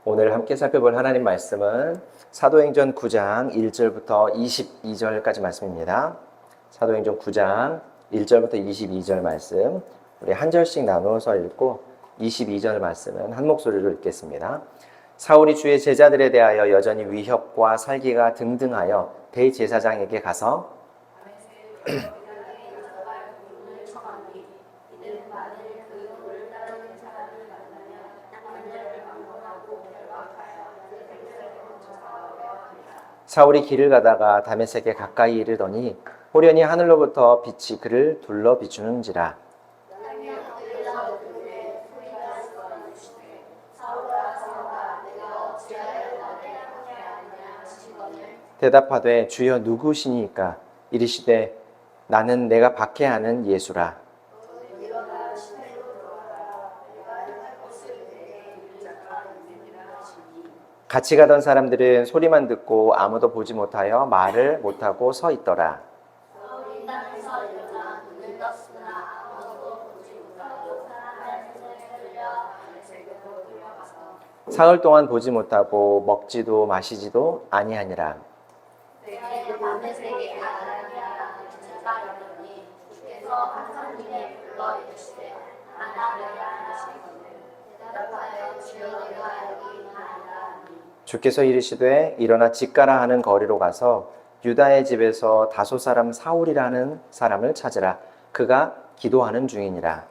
오늘 함께 살펴볼 하나님 말씀은 사도행전 9장 1절부터 22절까지 말씀입니다. 사도행전 9장 1절부터 22절 말씀, 우리 한 절씩 나누어서 읽고 22절 말씀은 한 목소리로 읽겠습니다. 사울이 주의 제자들에 대하여 여전히 위협과 살기가 등등하여 대제사장에게 가서 사울이 길을 가다가 다메섹에 가까이 이르더니 호련히 하늘로부터 빛이 그를 둘러 비추는지라. 대답하되 주여 누구시니까? 이르시되 나는 내가 박해하는 예수라. 같이 가던 사람들은 소리만 듣고 아무도 보지 못하여 말을 못하고 서 있더라. 사흘 동안 보지 못하고 먹지도 마시지도 아니하니라. 주께서 이르시되 일어나 집가라 하는 거리로 가서 유다의 집에서 다소 사람 사울이라는 사람을 찾으라. 그가 기도하는 중이니라.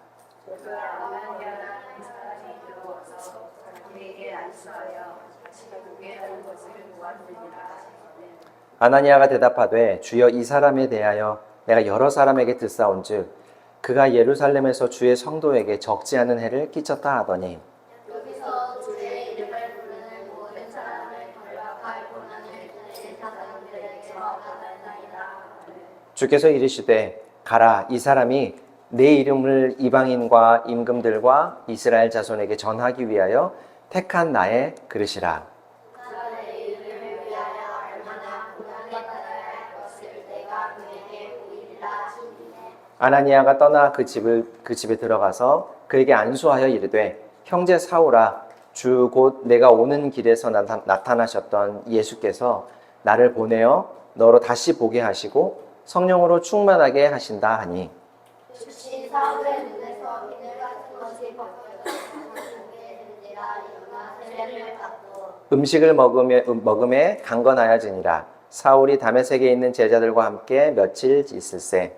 아나니아가 대답하되 주여 이 사람에 대하여 내가 여러 사람에게 듣사온즉 그가 예루살렘에서 주의 성도에게 적지 않은 해를 끼쳤다 하더니 주께서 이르시되 가라. 이 사람이 내 이름을 이방인과 임금들과 이스라엘 자손에게 전하기 위하여 택한 나의 그릇이라. 아나니아가 떠나 그 집에 들어가서 그에게 안수하여 이르되 형제 사울아, 주 곧 내가 오는 길에서 나타나셨던 예수께서 나를 보내어 너로 다시 보게 하시고 성령으로 충만하게 하신다 하니 사울의 눈에서 비늘 같은 것이 음식을 먹음에 강건하여지니라. 사울이 다메섹에 있는 제자들과 함께 며칠 있을세.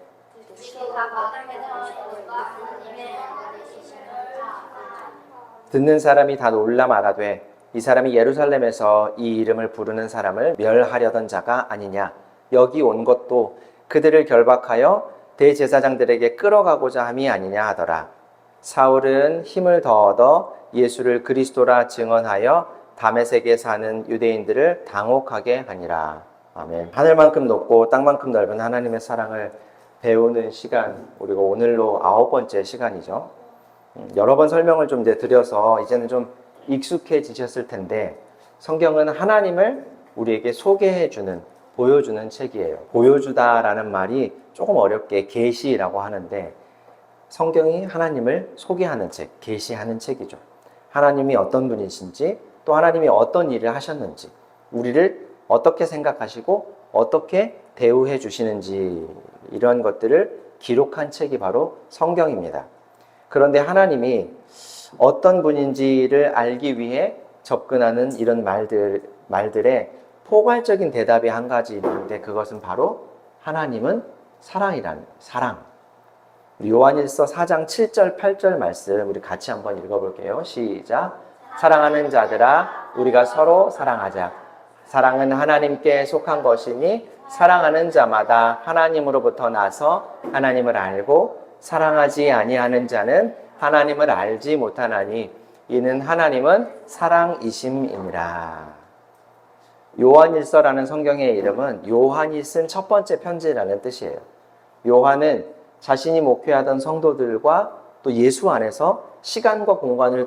듣는 사람이 다 놀라 말하되 이 사람이 예루살렘에서 이 이름을 부르는 사람을 멸하려던 자가 아니냐. 여기 온 것도 그들을 결박하여 대제사장들에게 끌어가고자 함이 아니냐 하더라. 사울은 힘을 더 얻어 예수를 그리스도라 증언하여 다메섹에 사는 유대인들을 당혹하게 하니라. 아멘. 하늘만큼 높고 땅만큼 넓은 하나님의 사랑을 배우는 시간, 우리가 오늘로 9번째 시간이죠. 여러 번 설명을 좀 드려서 이제는 좀 익숙해지셨을 텐데, 성경은 하나님을 우리에게 소개해주는, 보여주는 책이에요. 보여주다라는 말이 조금 어렵게 계시라고 하는데, 성경이 하나님을 소개하는 책, 계시하는 책이죠. 하나님이 어떤 분이신지, 또 하나님이 어떤 일을 하셨는지, 우리를 어떻게 생각하시고 어떻게 대우해 주시는지, 이런 것들을 기록한 책이 바로 성경입니다. 그런데 하나님이 어떤 분인지를 알기 위해 접근하는 이런 말들에 포괄적인 대답이 한 가지 있는데, 그것은 바로 하나님은 사랑이라는 사랑. 요한일서 4장 7절 8절 말씀 우리 같이 한번 읽어볼게요. 시작. 사랑하는 자들아, 우리가 서로 사랑하자. 사랑은 하나님께 속한 것이니 사랑하는 자마다 하나님으로부터 나서 하나님을 알고 사랑하지 아니하는 자는 하나님을 알지 못하나니 이는 하나님은 사랑이심이니라. 요한일서라는 성경의 이름은 요한이 쓴 첫 번째 편지라는 뜻이에요. 요한은 자신이 목회하던 성도들과 또 예수 안에서 시간과 공간을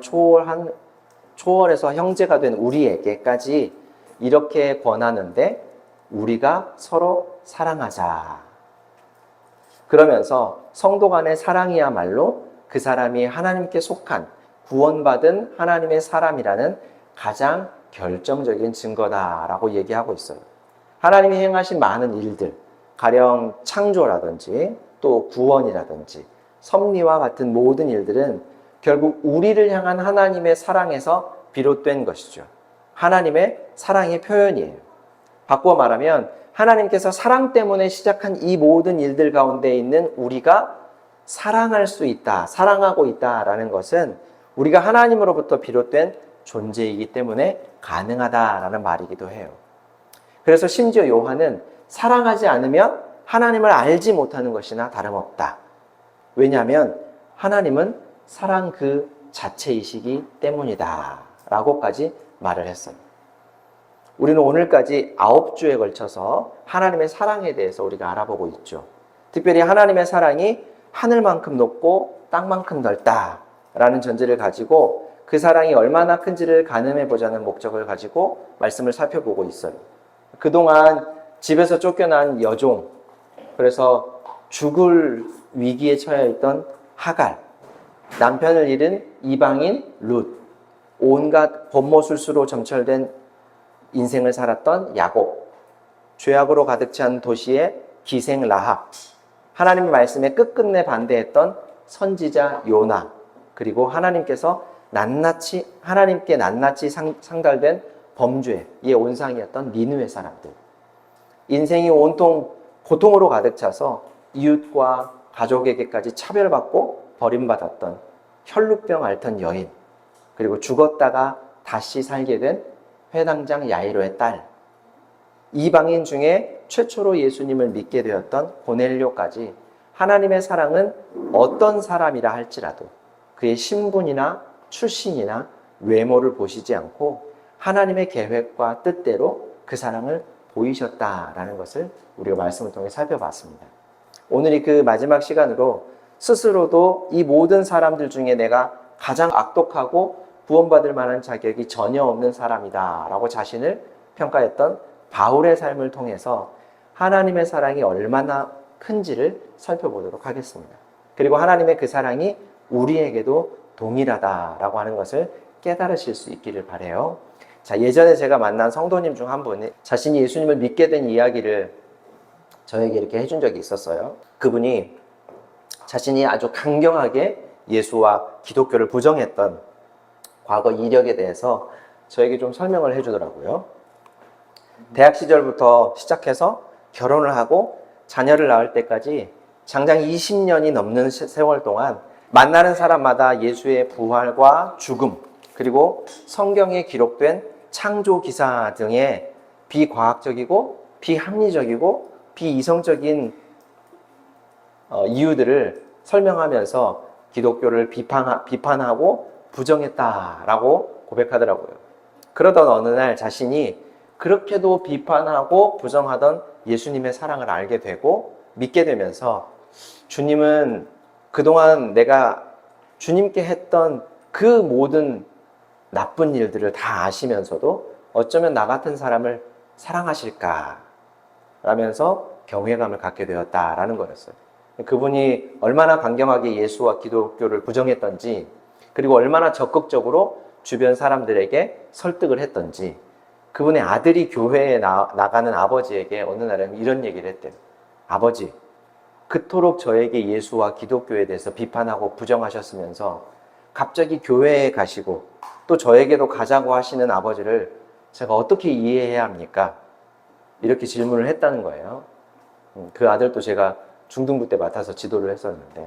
초월해서 형제가 된 우리에게까지 이렇게 권하는데, 우리가 서로 사랑하자. 그러면서 성도 간의 사랑이야말로 그 사람이 하나님께 속한 구원받은 하나님의 사람이라는 가장 결정적인 증거다라고 얘기하고 있어요. 하나님이 행하신 많은 일들, 가령 창조라든지 또 구원이라든지 섭리와 같은 모든 일들은 결국 우리를 향한 하나님의 사랑에서 비롯된 것이죠. 하나님의 사랑의 표현이에요. 바꾸어 말하면 하나님께서 사랑 때문에 시작한 이 모든 일들 가운데 있는 우리가 사랑할 수 있다, 사랑하고 있다라는 것은 우리가 하나님으로부터 비롯된 존재이기 때문에 가능하다라는 말이기도 해요. 그래서 심지어 요한은 사랑하지 않으면 하나님을 알지 못하는 것이나 다름없다. 왜냐하면 하나님은 사랑 그 자체이시기 때문이다 라고까지 말을 했어요. 우리는 오늘까지 9주에 걸쳐서 하나님의 사랑에 대해서 우리가 알아보고 있죠. 특별히 하나님의 사랑이 하늘만큼 높고 땅만큼 넓다라는 전제를 가지고 그 사랑이 얼마나 큰지를 가늠해 보자는 목적을 가지고 말씀을 살펴보고 있어요. 그동안 집에서 쫓겨난 여종, 그래서 죽을 위기에 처해 있던 하갈, 남편을 잃은 이방인 룻, 온갖 법모술수로 점철된 인생을 살았던 야곱, 죄악으로 가득 찬 도시의 기생 라합, 하나님의 말씀에 끝끝내 반대했던 선지자 요나, 그리고 하나님께 낱낱이 상달된 범죄의 온상이었던 니느웨 사람들. 인생이 온통 고통으로 가득 차서 이웃과 가족에게까지 차별받고 버림받았던 혈루병 앓던 여인, 그리고 죽었다가 다시 살게 된 회당장 야이로의 딸, 이방인 중에 최초로 예수님을 믿게 되었던 고넬료까지 하나님의 사랑은 어떤 사람이라 할지라도 그의 신분이나 출신이나 외모를 보시지 않고 하나님의 계획과 뜻대로 그 사랑을 보이셨다라는 것을 우리가 말씀을 통해 살펴봤습니다. 오늘이 그 마지막 시간으로 스스로도 이 모든 사람들 중에 내가 가장 악독하고 구원받을 만한 자격이 전혀 없는 사람이다 라고 자신을 평가했던 바울의 삶을 통해서 하나님의 사랑이 얼마나 큰지를 살펴보도록 하겠습니다. 그리고 하나님의 그 사랑이 우리에게도 동일하다라고 하는 것을 깨달으실 수 있기를 바라요. 자, 예전에 제가 만난 성도님 중 한 분이 자신이 예수님을 믿게 된 이야기를 저에게 이렇게 해준 적이 있었어요. 그분이 자신이 아주 강경하게 예수와 기독교를 부정했던 과거 이력에 대해서 저에게 좀 설명을 해주더라고요. 대학 시절부터 시작해서 결혼을 하고 자녀를 낳을 때까지 장장 20년이 넘는 세월 동안 만나는 사람마다 예수의 부활과 죽음, 그리고 성경에 기록된 창조 기사 등의 비과학적이고 비합리적이고 비이성적인 이유들을 설명하면서 기독교를 비판하고 부정했다라고 고백하더라고요. 그러던 어느 날 자신이 그렇게도 비판하고 부정하던 예수님의 사랑을 알게 되고 믿게 되면서 주님은 그동안 내가 주님께 했던 그 모든 나쁜 일들을 다 아시면서도 어쩌면 나 같은 사람을 사랑하실까 라면서 경외감을 갖게 되었다라는 거였어요. 그분이 얼마나 강경하게 예수와 기독교를 부정했던지, 그리고 얼마나 적극적으로 주변 사람들에게 설득을 했던지, 그분의 아들이 교회에 나가는 아버지에게 어느 날은 이런 얘기를 했대요. 아버지, 그토록 저에게 예수와 기독교에 대해서 비판하고 부정하셨으면서 갑자기 교회에 가시고 또 저에게도 가자고 하시는 아버지를 제가 어떻게 이해해야 합니까? 이렇게 질문을 했다는 거예요. 그 아들도 제가 중등부 때 맡아서 지도를 했었는데,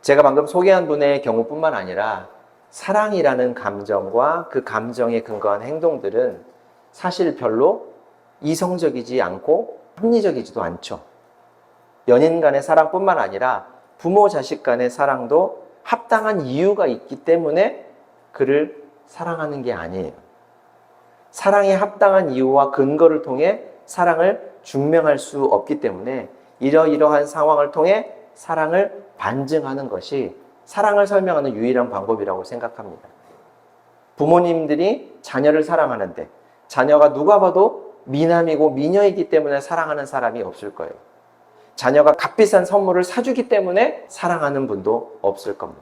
제가 방금 소개한 분의 경우뿐만 아니라 사랑이라는 감정과 그 감정에 근거한 행동들은 사실 별로 이성적이지 않고 합리적이지도 않죠. 연인 간의 사랑뿐만 아니라 부모 자식 간의 사랑도 합당한 이유가 있기 때문에 그를 사랑하는 게 아니에요. 사랑의 합당한 이유와 근거를 통해 사랑을 증명할 수 없기 때문에 이러이러한 상황을 통해 사랑을 반증하는 것이 사랑을 설명하는 유일한 방법이라고 생각합니다. 부모님들이 자녀를 사랑하는데 자녀가 누가 봐도 미남이고 미녀이기 때문에 사랑하는 사람이 없을 거예요. 자녀가 값비싼 선물을 사주기 때문에 사랑하는 분도 없을 겁니다.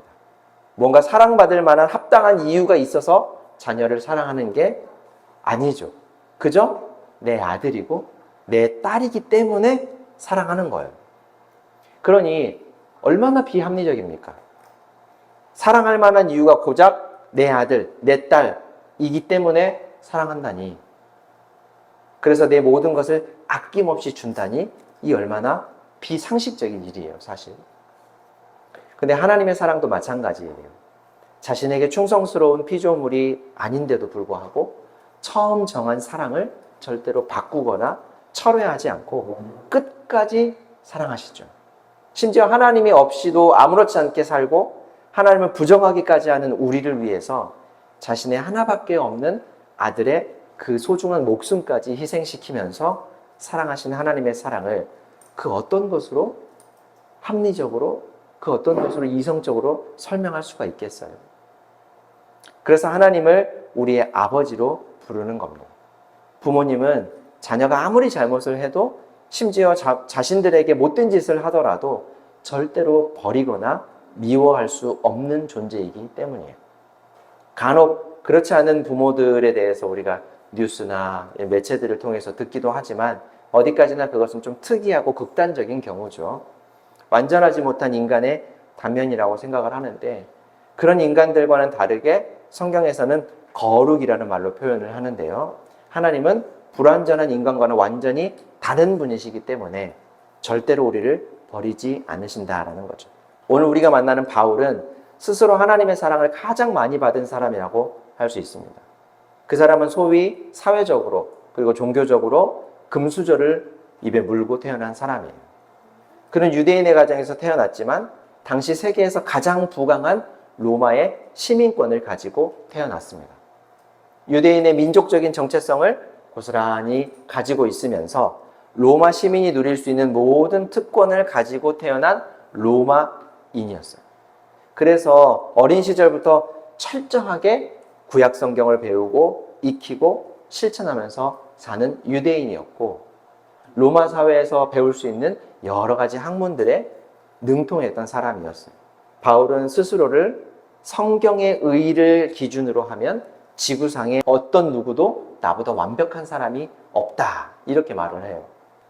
뭔가 사랑받을 만한 합당한 이유가 있어서 자녀를 사랑하는 게 아니죠. 그저 내 아들이고 내 딸이기 때문에 사랑하는 거예요. 그러니 얼마나 비합리적입니까? 사랑할 만한 이유가 고작 내 아들, 내 딸이기 때문에 사랑한다니. 그래서 내 모든 것을 아낌없이 준다니 이 얼마나 비상식적인 일이에요, 사실. 근데 하나님의 사랑도 마찬가지예요. 자신에게 충성스러운 피조물이 아닌데도 불구하고 처음 정한 사랑을 절대로 바꾸거나 철회하지 않고 끝까지 사랑하시죠. 심지어 하나님이 없이도 아무렇지 않게 살고 하나님을 부정하기까지 하는 우리를 위해서 자신의 하나밖에 없는 아들의 그 소중한 목숨까지 희생시키면서 사랑하신 하나님의 사랑을 그 어떤 것으로 합리적으로 그 어떤 것으로 이성적으로 설명할 수가 있겠어요. 그래서 하나님을 우리의 아버지로 부르는 겁니다. 부모님은 자녀가 아무리 잘못을 해도 심지어 자신들에게 못된 짓을 하더라도 절대로 버리거나 미워할 수 없는 존재이기 때문이에요. 간혹 그렇지 않은 부모들에 대해서 우리가 뉴스나 매체들을 통해서 듣기도 하지만 어디까지나 그것은 좀 특이하고 극단적인 경우죠. 완전하지 못한 인간의 단면이라고 생각을 하는데 그런 인간들과는 다르게 성경에서는 거룩이라는 말로 표현을 하는데요. 하나님은 불완전한 인간과는 완전히 다른 분이시기 때문에 절대로 우리를 버리지 않으신다라는 거죠. 오늘 우리가 만나는 바울은 스스로 하나님의 사랑을 가장 많이 받은 사람이라고 할 수 있습니다. 그 사람은 소위 사회적으로 그리고 종교적으로 금수저를 입에 물고 태어난 사람이에요. 그는 유대인의 가정에서 태어났지만 당시 세계에서 가장 부강한 로마의 시민권을 가지고 태어났습니다. 유대인의 민족적인 정체성을 고스란히 가지고 있으면서 로마 시민이 누릴 수 있는 모든 특권을 가지고 태어난 로마인이었어요. 그래서 어린 시절부터 철저하게 구약 성경을 배우고 익히고 실천하면서 사는 유대인이었고 로마 사회에서 배울 수 있는 여러 가지 학문들에 능통했던 사람이었어요. 바울은 스스로를 성경의 의를 기준으로 하면 지구상에 어떤 누구도 나보다 완벽한 사람이 없다 이렇게 말을 해요.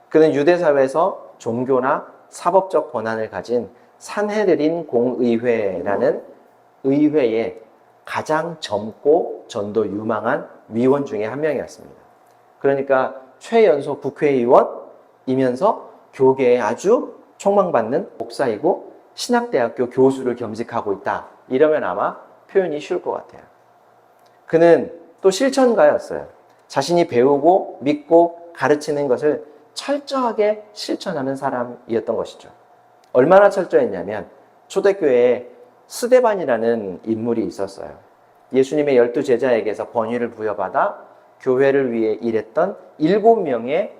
그는 유대 사회에서 종교나 사법적 권한을 가진 산헤드린 공의회라는 의회의 가장 젊고 전도 유망한 위원 중에 한 명이었습니다. 그러니까 최연소 국회의원이면서 교계에 아주 촉망받는 목사이고 신학대학교 교수를 겸직하고 있다. 이러면 아마 표현이 쉬울 것 같아요. 그는 또 실천가였어요. 자신이 배우고 믿고 가르치는 것을 철저하게 실천하는 사람이었던 것이죠. 얼마나 철저했냐면 초대교회에 스데반이라는 인물이 있었어요. 예수님의 12제자에게서 권위를 부여받아 교회를 위해 일했던 7명의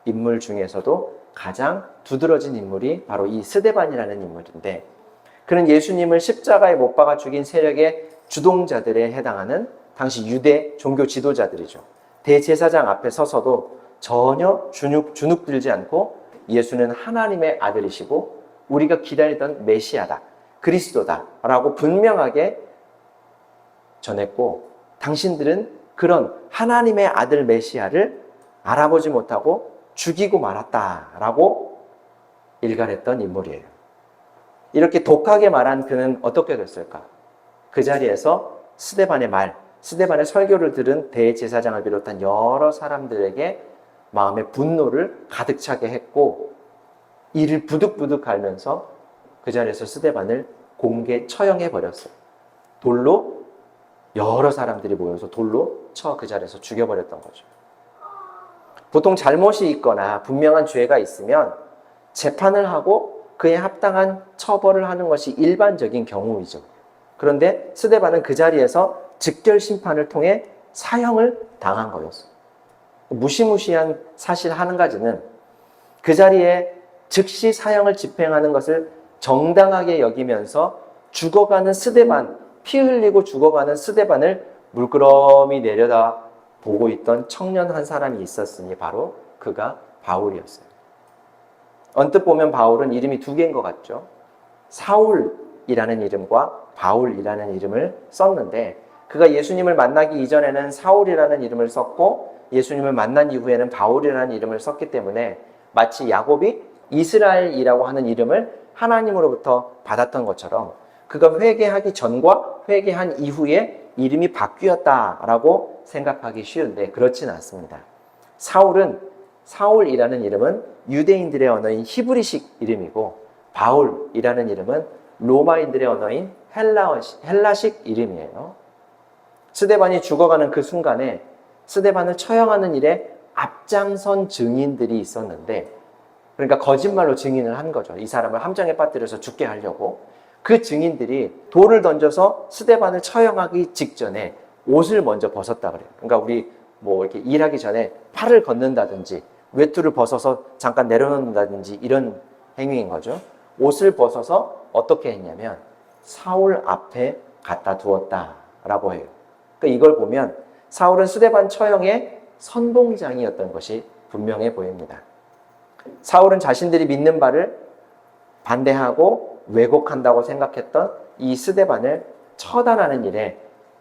인물 중에서도 가장 두드러진 인물이 바로 이 스데반이라는 인물인데 그는 예수님을 십자가에 못 박아 죽인 세력의 주동자들에 해당하는 당시 유대 종교 지도자들이죠. 대제사장 앞에 서서도 전혀 주눅 들지 않고 예수는 하나님의 아들이시고 우리가 기다리던 메시아다, 그리스도다 라고 분명하게 전했고 당신들은 그런 하나님의 아들 메시아를 알아보지 못하고 죽이고 말았다라고 일갈했던 인물이에요. 이렇게 독하게 말한 그는 어떻게 됐을까? 그 자리에서 스데반의 설교를 들은 대제사장을 비롯한 여러 사람들에게 마음의 분노를 가득 차게 했고 이를 부득부득 갈면서 그 자리에서 스데반을 공개 처형해 버렸어요. 돌로 여러 사람들이 모여서 돌로 쳐 그 자리에서 죽여버렸던 거죠. 보통 잘못이 있거나 분명한 죄가 있으면 재판을 하고 그에 합당한 처벌을 하는 것이 일반적인 경우이죠. 그런데 스데반은 그 자리에서 즉결 심판을 통해 사형을 당한 거였어요. 무시무시한 사실 한 가지는 그 자리에 즉시 사형을 집행하는 것을 정당하게 여기면서 죽어가는 스데반, 피 흘리고 죽어가는 스데반을 물끄러미 내려다 보고 있던 청년 한 사람이 있었으니 바로 그가 바울이었어요. 언뜻 보면 바울은 이름이 두 개인 것 같죠. 사울이라는 이름과 바울이라는 이름을 썼는데 그가 예수님을 만나기 이전에는 사울이라는 이름을 썼고 예수님을 만난 이후에는 바울이라는 이름을 썼기 때문에 마치 야곱이 이스라엘이라고 하는 이름을 하나님으로부터 받았던 것처럼 그가 회개하기 전과 회개한 이후에 이름이 바뀌었다라고 생각하기 쉬운데 그렇지는 않습니다. 사울이라는 이름은 유대인들의 언어인 히브리식 이름이고 바울이라는 이름은 로마인들의 언어인 헬라식 이름이에요. 스데반이 죽어가는 그 순간에 스데반을 처형하는 일에 앞장선 증인들이 있었는데 그러니까 거짓말로 증인을 한 거죠. 이 사람을 함정에 빠뜨려서 죽게 하려고. 그 증인들이 돌을 던져서 스데반을 처형하기 직전에 옷을 먼저 벗었다 그래요. 그러니까 우리 뭐 이렇게 일하기 전에 팔을 걷는다든지 외투를 벗어서 잠깐 내려놓는다든지 이런 행위인 거죠. 옷을 벗어서 어떻게 했냐면 사울 앞에 갖다 두었다라고 해요. 그러니까 이걸 보면 사울은 스데반 처형의 선봉장이었던 것이 분명해 보입니다. 사울은 자신들이 믿는 바를 반대하고 왜곡한다고 생각했던 이 스데반을 처단하는 일에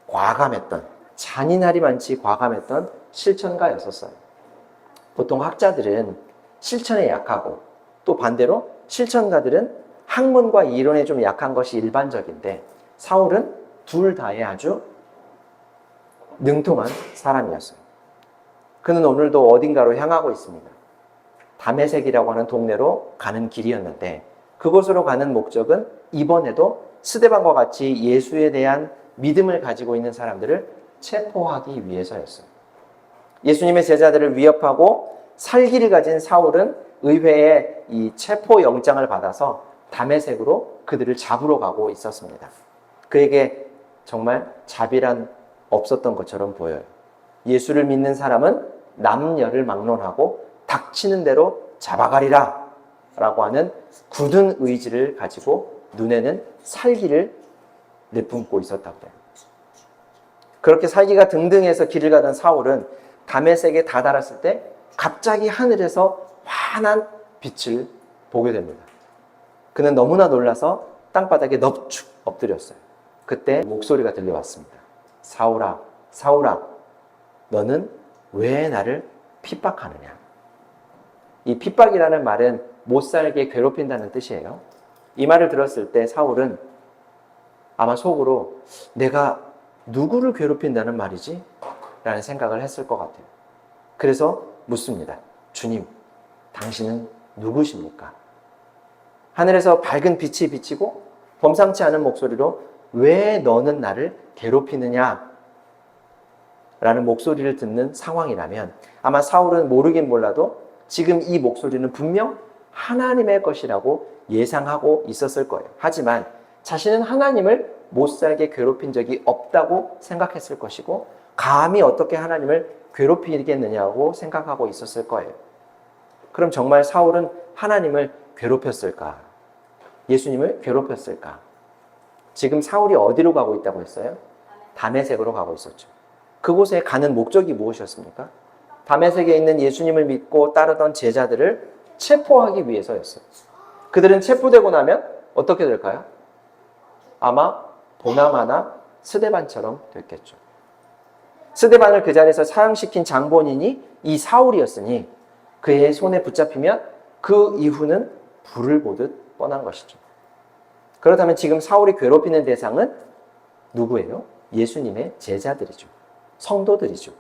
과감했던, 잔인하리만치 과감했던 실천가였었어요. 보통 학자들은 실천에 약하고 또 반대로 실천가들은 학문과 이론에 좀 약한 것이 일반적인데 사울은 둘 다에 아주 능통한 사람이었어요. 그는 오늘도 어딘가로 향하고 있습니다. 다메섹이라고 하는 동네로 가는 길이었는데 그곳으로 가는 목적은 이번에도 스데반과 같이 예수에 대한 믿음을 가지고 있는 사람들을 체포하기 위해서였어요. 예수님의 제자들을 위협하고 살기를 가진 사울은 의회에 이 체포 영장을 받아서 다메섹으로 그들을 잡으러 가고 있었습니다. 그에게 정말 자비란 없었던 것처럼 보여요. 예수를 믿는 사람은 남녀를 막론하고 닥치는 대로 잡아가리라 라고 하는 굳은 의지를 가지고 눈에는 살기를 내뿜고 있었다고 해요. 그렇게 살기가 등등해서 길을 가던 사울은 다메섹에 다다랐을 때 갑자기 하늘에서 환한 빛을 보게 됩니다. 그는 너무나 놀라서 땅바닥에 넙죽 엎드렸어요. 그때 목소리가 들려왔습니다. 사울아, 사울아, 너는 왜 나를 핍박하느냐? 이 핍박이라는 말은 못살게 괴롭힌다는 뜻이에요. 이 말을 들었을 때 사울은 아마 속으로 내가 누구를 괴롭힌다는 말이지? 라는 생각을 했을 것 같아요. 그래서 묻습니다. 주님, 당신은 누구십니까? 하늘에서 밝은 빛이 비치고 범상치 않은 목소리로 왜 너는 나를 괴롭히느냐? 라는 목소리를 듣는 상황이라면 아마 사울은 모르긴 몰라도 지금 이 목소리는 분명 하나님의 것이라고 예상하고 있었을 거예요. 하지만 자신은 하나님을 못살게 괴롭힌 적이 없다고 생각했을 것이고 감히 어떻게 하나님을 괴롭히겠느냐고 생각하고 있었을 거예요. 그럼 정말 사울은 하나님을 괴롭혔을까? 예수님을 괴롭혔을까? 지금 사울이 어디로 가고 있다고 했어요? 다메섹으로 가고 있었죠. 그곳에 가는 목적이 무엇이었습니까? 다메섹에 있는 예수님을 믿고 따르던 제자들을 체포하기 위해서였어요. 그들은 체포되고 나면 어떻게 될까요? 아마 도나마나 스데반처럼 됐겠죠. 스데반을 그 자리에서 사형시킨 장본인이 이 사울이었으니 그의 손에 붙잡히면 그 이후는 불을 보듯 뻔한 것이죠. 그렇다면 지금 사울이 괴롭히는 대상은 누구예요? 예수님의 제자들이죠. 성도들이죠.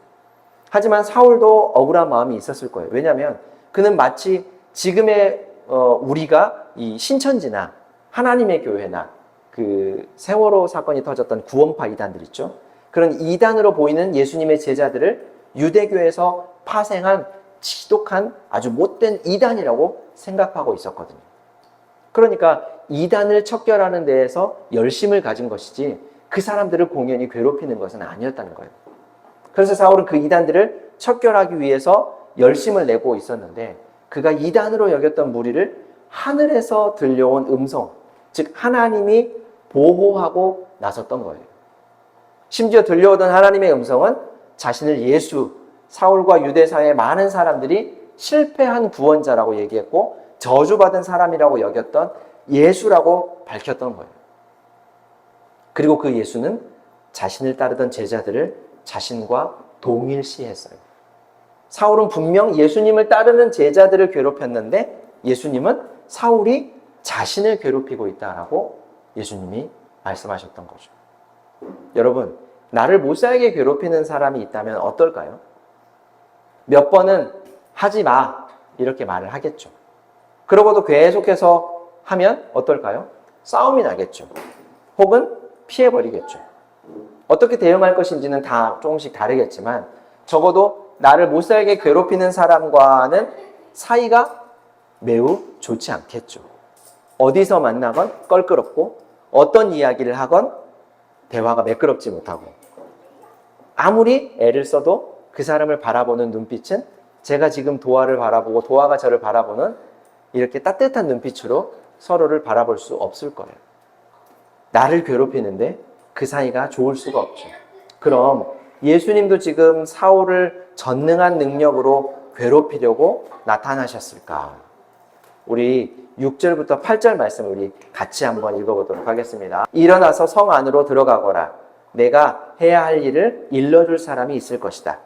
하지만 사울도 억울한 마음이 있었을 거예요. 왜냐하면 그는 마치 지금의 우리가 이 신천지나 하나님의 교회나 그 세월호 사건이 터졌던 구원파 이단들 있죠. 그런 이단으로 보이는 예수님의 제자들을 유대교에서 파생한 지독한 아주 못된 이단이라고 생각하고 있었거든요. 그러니까 이단을 척결하는 데에서 열심을 가진 것이지 그 사람들을 공연히 괴롭히는 것은 아니었다는 거예요. 그래서 사울은 그 이단들을 척결하기 위해서 열심을 내고 있었는데 그가 이단으로 여겼던 무리를 하늘에서 들려온 음성, 즉 하나님이 보호하고 나섰던 거예요. 심지어 들려오던 하나님의 음성은 자신을 예수, 사울과 유대사의 많은 사람들이 실패한 구원자라고 얘기했고 저주받은 사람이라고 여겼던 예수라고 밝혔던 거예요. 그리고 그 예수는 자신을 따르던 제자들을 자신과 동일시했어요. 사울은 분명 예수님을 따르는 제자들을 괴롭혔는데 예수님은 사울이 자신을 괴롭히고 있다라고 예수님이 말씀하셨던 거죠. 여러분, 나를 못살게 괴롭히는 사람이 있다면 어떨까요? 몇 번은 하지 마 이렇게 말을 하겠죠. 그러고도 계속해서 하면 어떨까요? 싸움이 나겠죠. 혹은 피해버리겠죠. 어떻게 대응할 것인지는 다 조금씩 다르겠지만 적어도 나를 못살게 괴롭히는 사람과는 사이가 매우 좋지 않겠죠. 어디서 만나건 껄끄럽고 어떤 이야기를 하건 대화가 매끄럽지 못하고 아무리 애를 써도 그 사람을 바라보는 눈빛은 제가 지금 도화를 바라보고 도화가 저를 바라보는 이렇게 따뜻한 눈빛으로 서로를 바라볼 수 없을 거예요. 나를 괴롭히는데 그 사이가 좋을 수가 없죠. 그럼 예수님도 지금 사울을 전능한 능력으로 괴롭히려고 나타나셨을까? 우리 6절부터 8절 말씀을 우리 같이 한번 읽어보도록 하겠습니다. 일어나서 성 안으로 들어가거라. 내가 해야 할 일을 일러줄 사람이 있을 것이다.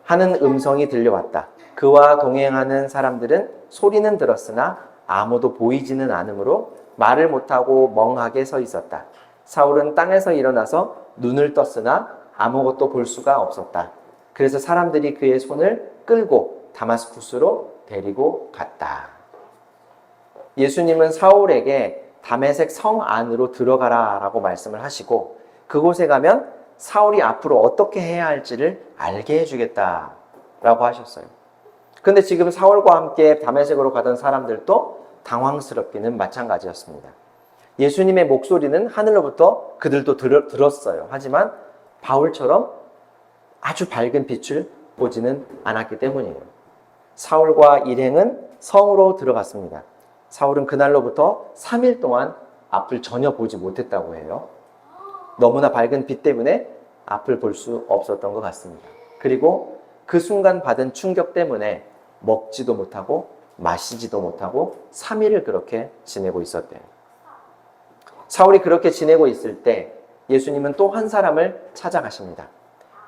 하는 음성이 들려왔다. 그와 동행하는 사람들은 소리는 들었으나 아무도 보이지는 않으므로 말을 못하고 멍하게 서 있었다. 사울은 땅에서 일어나서 눈을 떴으나 아무것도 볼 수가 없었다. 그래서 사람들이 그의 손을 끌고 다마스쿠스로 데리고 갔다. 예수님은 사울에게 다메섹 성 안으로 들어가라 라고 말씀을 하시고 그곳에 가면 사울이 앞으로 어떻게 해야 할지를 알게 해주겠다 라고 하셨어요. 근데 지금 사울과 함께 다메섹으로 가던 사람들도 당황스럽기는 마찬가지였습니다. 예수님의 목소리는 하늘로부터 그들도 들었어요. 하지만 바울처럼 아주 밝은 빛을 보지는 않았기 때문이에요. 사울과 일행은 성으로 들어갔습니다. 사울은 그날로부터 3일 동안 앞을 전혀 보지 못했다고 해요. 너무나 밝은 빛 때문에 앞을 볼 수 없었던 것 같습니다. 그리고 그 순간 받은 충격 때문에 먹지도 못하고 마시지도 못하고 3일을 그렇게 지내고 있었대요. 사울이 그렇게 지내고 있을 때 예수님은 또 한 사람을 찾아가십니다.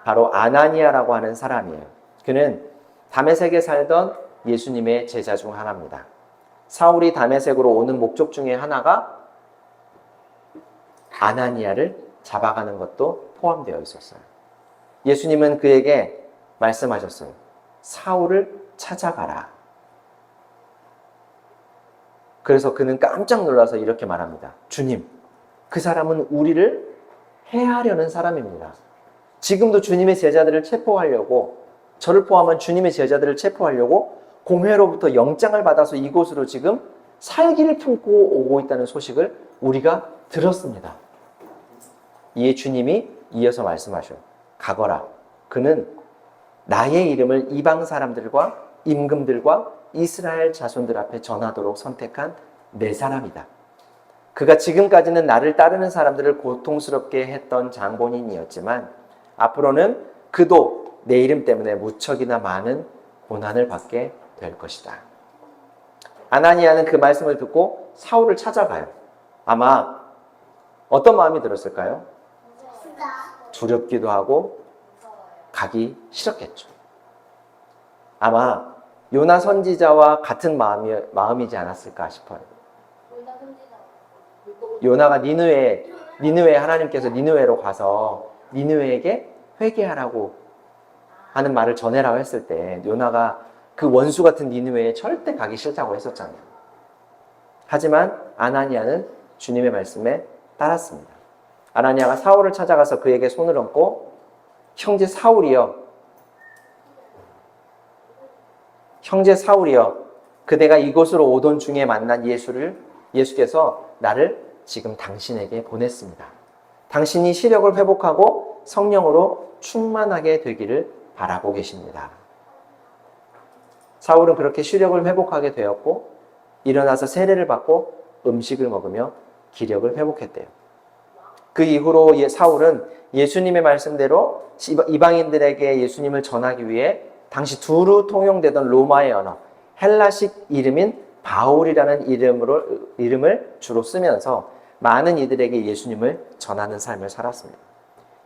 바로 아나니아라고 하는 사람이에요. 그는 다메섹에 살던 예수님의 제자 중 하나입니다. 사울이 다메섹으로 오는 목적 중에 하나가 아나니아를 잡아가는 것도 포함되어 있었어요. 예수님은 그에게 말씀하셨어요. 사울을 찾아가라. 그래서 그는 깜짝 놀라서 이렇게 말합니다. 주님, 그 사람은 우리를 해하려는 사람입니다. 지금도 주님의 제자들을 체포하려고, 저를 포함한 주님의 제자들을 체포하려고 공회로부터 영장을 받아서 이곳으로 지금 살기를 품고 오고 있다는 소식을 우리가 들었습니다. 이에 주님이 이어서 말씀하셔요. 가거라. 그는 나의 이름을 이방 사람들과 임금들과 이스라엘 자손들 앞에 전하도록 선택한 내 사람이다. 그가 지금까지는 나를 따르는 사람들을 고통스럽게 했던 장본인이었지만 앞으로는 그도 내 이름 때문에 무척이나 많은 고난을 받게 될 것이다. 아나니아는 그 말씀을 듣고 사울을 찾아가요. 아마 어떤 마음이 들었을까요? 두렵기도 하고 가기 싫었겠죠. 아마 요나 선지자와 같은 마음이지 않았을까 싶어요. 요나가 니느웨 하나님께서 니느웨로 가서 니느웨에게 회개하라고 하는 말을 전해라고 했을 때 요나가 그 원수 같은 니느웨에 절대 가기 싫다고 했었잖아요. 하지만 아나니아는 주님의 말씀에 따랐습니다. 아나니아가 사울을 찾아가서 그에게 손을 얹고 형제 사울이여 그대가 이곳으로 오던 중에 만난 예수께서 나를 지금 당신에게 보냈습니다. 당신이 시력을 회복하고 성령으로 충만하게 되기를 바라고 계십니다. 사울은 그렇게 시력을 회복하게 되었고 일어나서 세례를 받고 음식을 먹으며 기력을 회복했대요. 그 이후로 사울은 예수님의 말씀대로 이방인들에게 예수님을 전하기 위해 당시 두루 통용되던 로마의 언어, 헬라식 이름인 바울이라는 이름을 주로 쓰면서 많은 이들에게 예수님을 전하는 삶을 살았습니다.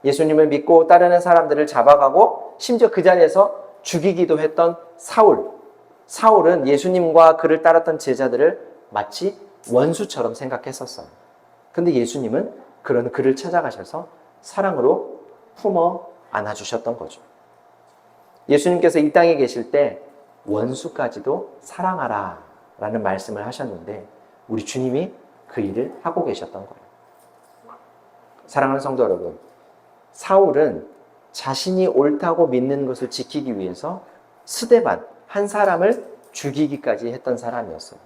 예수님을 믿고 따르는 사람들을 잡아가고 심지어 그 자리에서 죽이기도 했던 사울. 사울은 예수님과 그를 따랐던 제자들을 마치 원수처럼 생각했었어요. 근데 예수님은 그런 그를 찾아가셔서 사랑으로 품어 안아주셨던 거죠. 예수님께서 이 땅에 계실 때 원수까지도 사랑하라 라는 말씀을 하셨는데 우리 주님이 그 일을 하고 계셨던 거예요. 사랑하는 성도 여러분, 사울은 자신이 옳다고 믿는 것을 지키기 위해서 스데반 한 사람을 죽이기까지 했던 사람이었어요.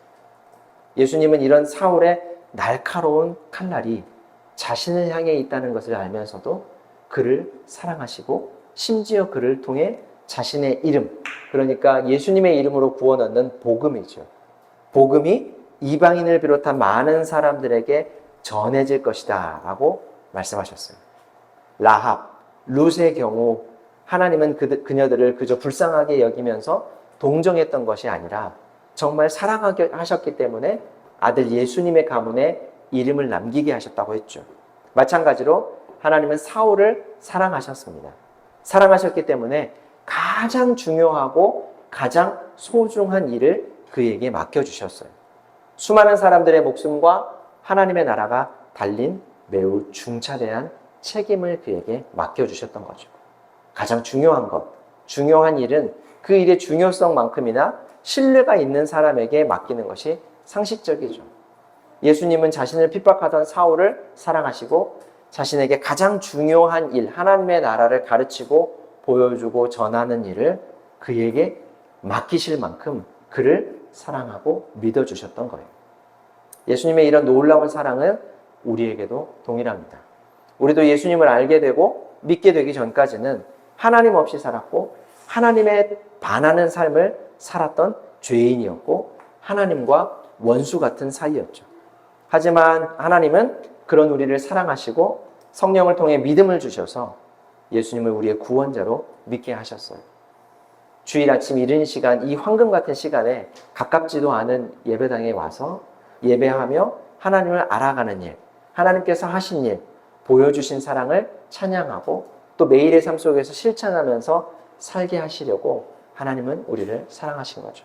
예수님은 이런 사울의 날카로운 칼날이 자신을 향해 있다는 것을 알면서도 그를 사랑하시고 심지어 그를 통해 자신의 이름, 그러니까 예수님의 이름으로 구원 얻는 복음이죠. 복음이 이방인을 비롯한 많은 사람들에게 전해질 것이다 라고 말씀하셨어요. 라합, 룻의 경우 하나님은 그녀들을 그저 불쌍하게 여기면서 동정했던 것이 아니라 정말 사랑하게 하셨기 때문에 아들 예수님의 가문에 이름을 남기게 하셨다고 했죠. 마찬가지로 하나님은 사울을 사랑하셨습니다. 사랑하셨기 때문에 가장 중요하고 가장 소중한 일을 그에게 맡겨주셨어요. 수많은 사람들의 목숨과 하나님의 나라가 달린 매우 중차대한 책임을 그에게 맡겨주셨던 거죠. 가장 중요한 것, 중요한 일은 그 일의 중요성만큼이나 신뢰가 있는 사람에게 맡기는 것이 상식적이죠. 예수님은 자신을 핍박하던 사울을 사랑하시고 자신에게 가장 중요한 일, 하나님의 나라를 가르치고 보여주고 전하는 일을 그에게 맡기실 만큼 그를 사랑하고 믿어주셨던 거예요. 예수님의 이런 놀라운 사랑은 우리에게도 동일합니다. 우리도 예수님을 알게 되고 믿게 되기 전까지는 하나님 없이 살았고 하나님에 반하는 삶을 살았던 죄인이었고 하나님과 원수 같은 사이였죠. 하지만 하나님은 그런 우리를 사랑하시고 성령을 통해 믿음을 주셔서 예수님을 우리의 구원자로 믿게 하셨어요. 주일 아침 이른 시간, 이 황금 같은 시간에 가깝지도 않은 예배당에 와서 예배하며 하나님을 알아가는 일, 하나님께서 하신 일, 보여주신 사랑을 찬양하고 또 매일의 삶 속에서 실천하면서 살게 하시려고 하나님은 우리를 사랑하신 거죠.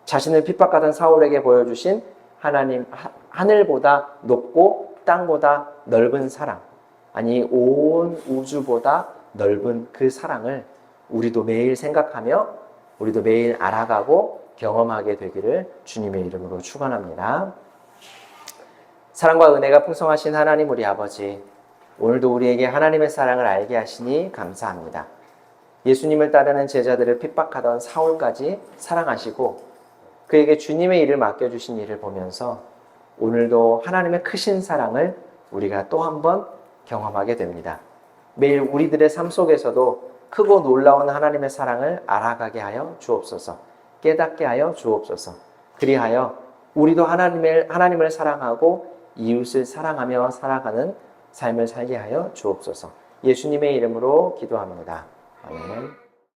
자신을 핍박하던 사울에게 보여주신 하나님, 하늘보다 높고 땅보다 넓은 사랑, 아니 온 우주보다 넓은 그 사랑을 우리도 매일 생각하며 우리도 매일 알아가고 경험하게 되기를 주님의 이름으로 축원합니다. 사랑과 은혜가 풍성하신 하나님 우리 아버지, 오늘도 우리에게 하나님의 사랑을 알게 하시니 감사합니다. 예수님을 따르는 제자들을 핍박하던 사울까지 사랑하시고 그에게 주님의 일을 맡겨주신 일을 보면서 오늘도 하나님의 크신 사랑을 우리가 또 한 번 경험하게 됩니다. 매일 우리들의 삶 속에서도 크고 놀라운 하나님의 사랑을 알아가게 하여 주옵소서. 깨닫게 하여 주옵소서. 그리하여 우리도 하나님을 사랑하고 이웃을 사랑하며 살아가는 삶을 살게 하여 주옵소서. 예수님의 이름으로 기도합니다. 아멘.